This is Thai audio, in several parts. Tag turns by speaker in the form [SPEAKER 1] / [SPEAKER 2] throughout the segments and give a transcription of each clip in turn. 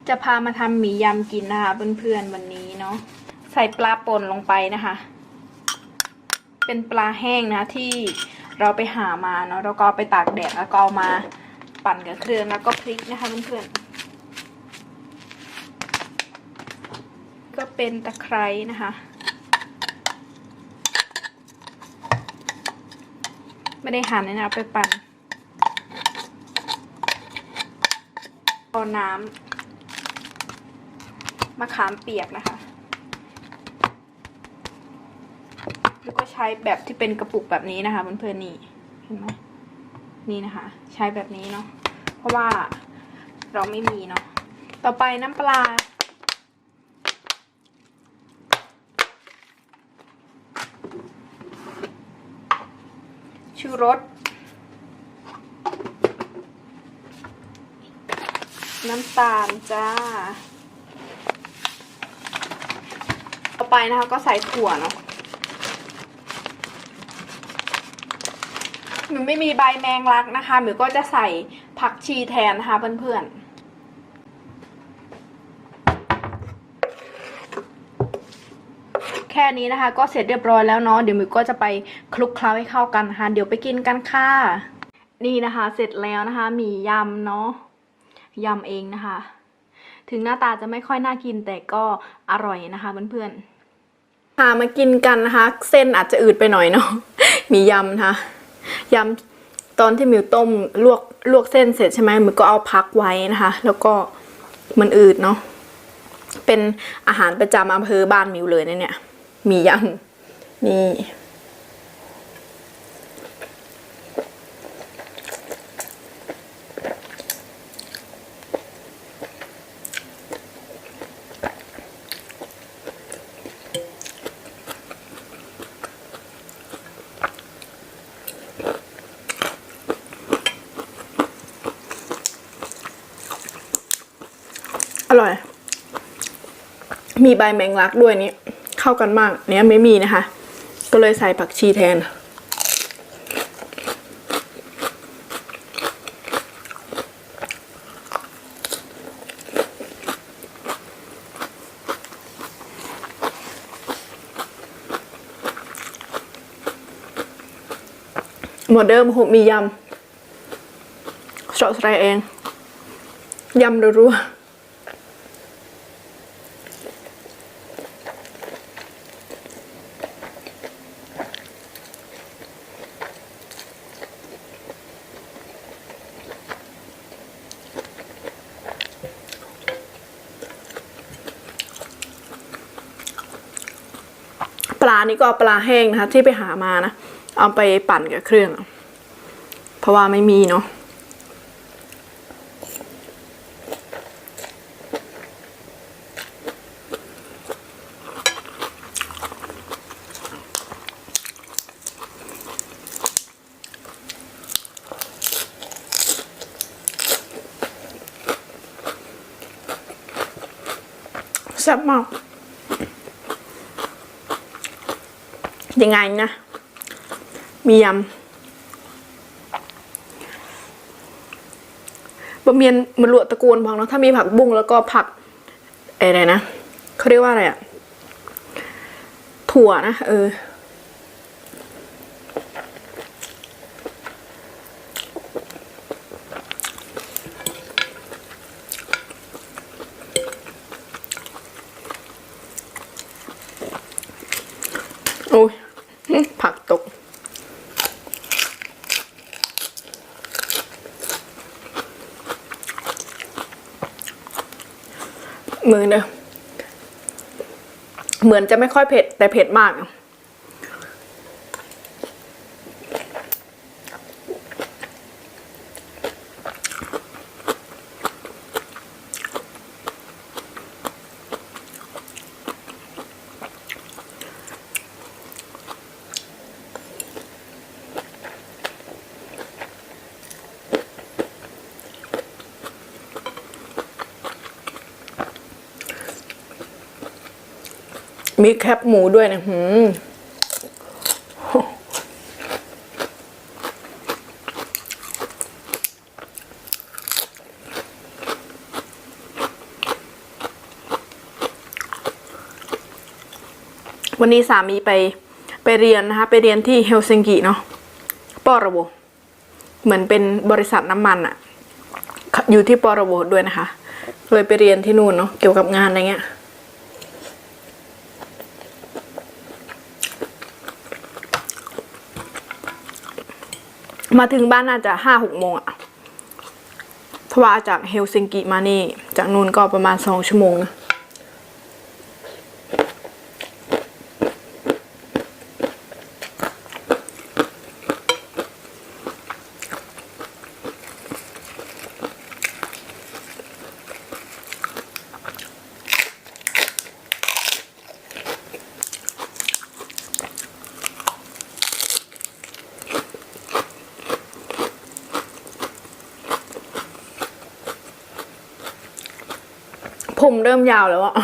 [SPEAKER 1] จะพามาทำหมี่ยำกินนะคะเพื่อนๆวันนี้เนาะใส่ปลาป่นลงไปนะคะเป็นปลาแห้งนะที่เราไปหามาเนาะแล้วก็ไปตากแดดแล้วก็เอามาปั่นกับเครื่องแล้วก็พริกนะคะเพื่อนๆก็เป็นตะไคร้นะคะไม่ได้หั่นนะไปปั่นเอาน้ำมะขามเปียกนะคะแล้วก็ใช้แบบที่เป็นกระปุกแบบนี้นะคะเพื่อนๆนี่เห็นไหมนี่นะคะใช้แบบนี้เนาะเพราะว่าเราไม่มีเนาะต่อไปน้ำปลาชูรสน้ำตาลจ้าต่อไปนะคะก็ใส่ถั่วเนาะหนูไม่มีใบแมงลักนะคะหนูก็จะใส่ผักชีแทนนะคะเพื่อนๆแค่นี้นะคะก็เสร็จเรียบร้อยแล้วเนาะเดี๋ยวหนูก็จะไปคลุกเคล้าให้เข้ากันนะคะเดี๋ยวไปกินกันค่ะนี่นะคะเสร็จแล้วนะคะหมี่ยำเนาะยำเองนะคะถึงหน้าตาจะไม่ค่อยน่ากินแต่ก็อร่อยนะคะเพื่อนๆมากินกันนะคะเส้นอาจจะอืดไปหน่อยเนาะหมี่ยำนะคะยำตอนที่มิวต้มลวกเส้นเสร็จใช่ไหมมิวก็เอาพักไว้นะคะแล้วก็มันอืดเนาะเป็นอาหารประจำอำเภอบ้านมิวเลยนะเนี่ยหมี่ยำนี่อร่อยมีใบแมงลักด้วยนี่เข้ากันมากเนี้ยไม่มีนะคะก็เลยใส่ผักชีแทนหมดเดิมหุบมียำชอบใส่เองยำรัวๆปลานี่ก็ปลาแห้งนะคะที่ไปหามานะเอาไปปั่นกับเครื่องเพราะว่าไม่มีเนาะแซ่บมากยังไงนะมียำบะเมียนมันลวกตะกูลพองเนาะถ้ามีผักบุ้งแล้วก็ผักอะไรนะเขาเรียกว่าอะไรอะถั่วนะโอ้ยผักตกมือเนอะเหมือนจะไม่ค่อยเผ็ดแต่เผ็ดมากมีแคบหมูด้วยนะ วันนี้สามีไปเรียนนะคะไปเรียนที่เฮลซิงกิเนาะปอระโวเหมือนเป็นบริษัทน้ำมันอะอยู่ที่ปอระโวด้วยนะคะเลยไปเรียนที่นู่นเนาะเกี่ยวกับงานอะไรเงี้ยมาถึงบ้านน่าจะ5-6 โมงอะเพราะว่าจากเฮลซิงกิมานี่จากนู่นก็ประมาณ2 ชั่วโมงนะผมเริ่มยาวแล้วอะ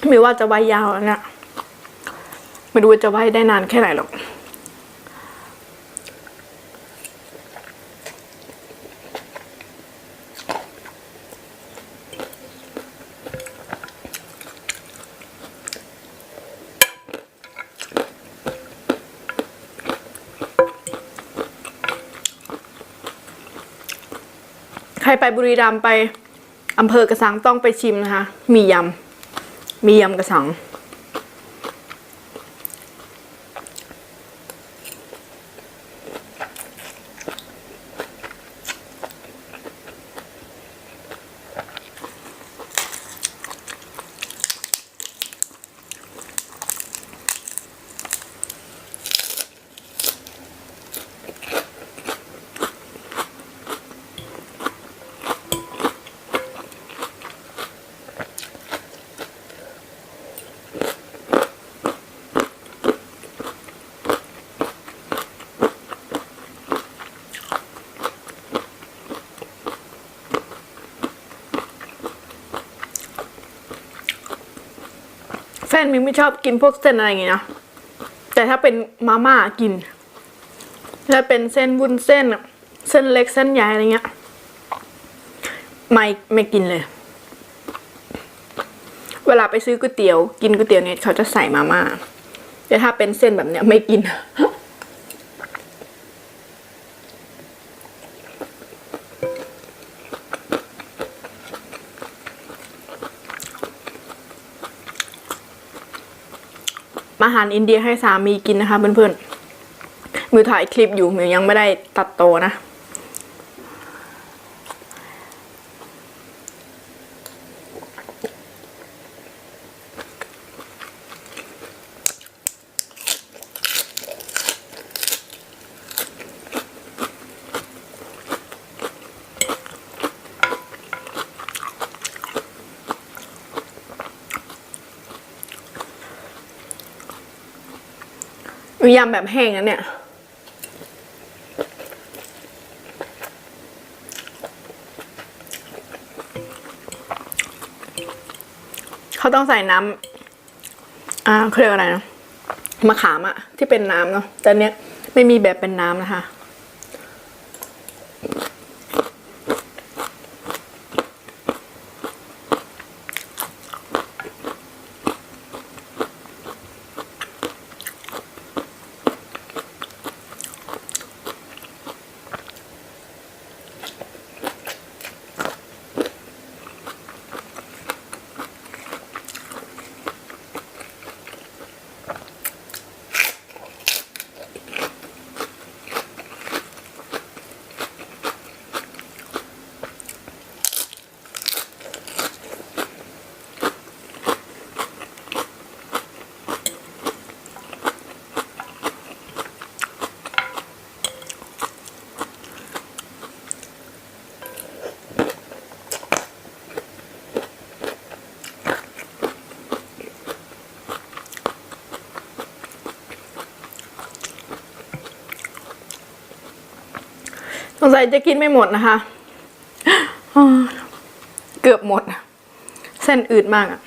[SPEAKER 1] ไม่ว่าจะไว้ยาวแล้วเนี่ยไม่รู้ว่าจะไว้ได้นานแค่ไหนหรอกใครไปบุรีรัมย์ไปอำเภอกระสังต้องไปชิมนะคะมียำกระสังแฟนมิงไม่ชอบกินพวกเส้นอะไรอย่างเงี้ยนะแต่ถ้าเป็นมาม่ากินถ้าเป็นเส้นวุ้นเส้นเส้นเล็กเส้นใหญ่อะไรเงี้ยไม่กินเลยเวลาไปซื้อก๋วยเตี๋ยวกินก๋วยเตี๋ยวเนี่ยเขาจะใส่มาม่าแต่ถ้าเป็นเส้นแบบเนี้ยไม่กินอาหารอินเดียให้สามีกินนะคะเพื่อนๆมือถ่ายคลิปอยู่มือยังไม่ได้ตัดโตนะยำแบบแห้งนะเนี่ยเขาต้องใส่น้ำเขาเรียกอะไรนะมะขามอะที่เป็นน้ำเนาะแต่เนี้ยไม่มีแบบเป็นน้ำนะคะสงสัยจะกินไม่หมดนะคะเกือบหมดเส้นอืดมากอะ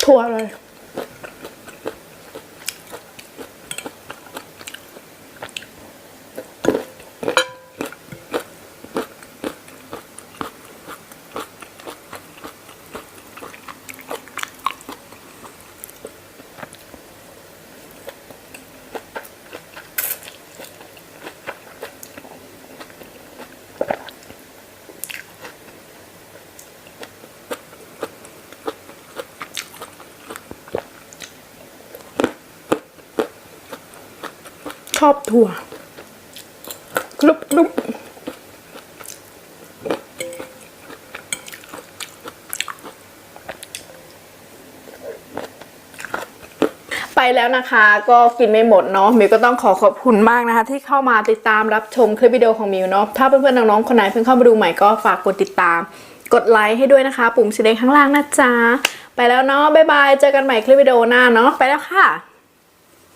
[SPEAKER 1] ถั่วเลยชอบถั่วกรุบกรุบไปแล้วนะคะก็กินไม่หมดเนาะมิวก็ต้องขอบคุณมากนะคะที่เข้ามาติดตามรับชมคลิปวิดีโอของมิวเนาะถ้าเพื่อนๆน้องๆคนไหนเพิ่งเข้ามาดูใหม่ก็ฝากกดติดตามกดไลค์ให้ด้วยนะคะปุ่มสีแดงข้างล่างนะจ๊ะไปแล้วเนาะบ๊ายบายเจอกันใหม่คลิปวิดีโอหน้าเนาะไปแล้วค่ะ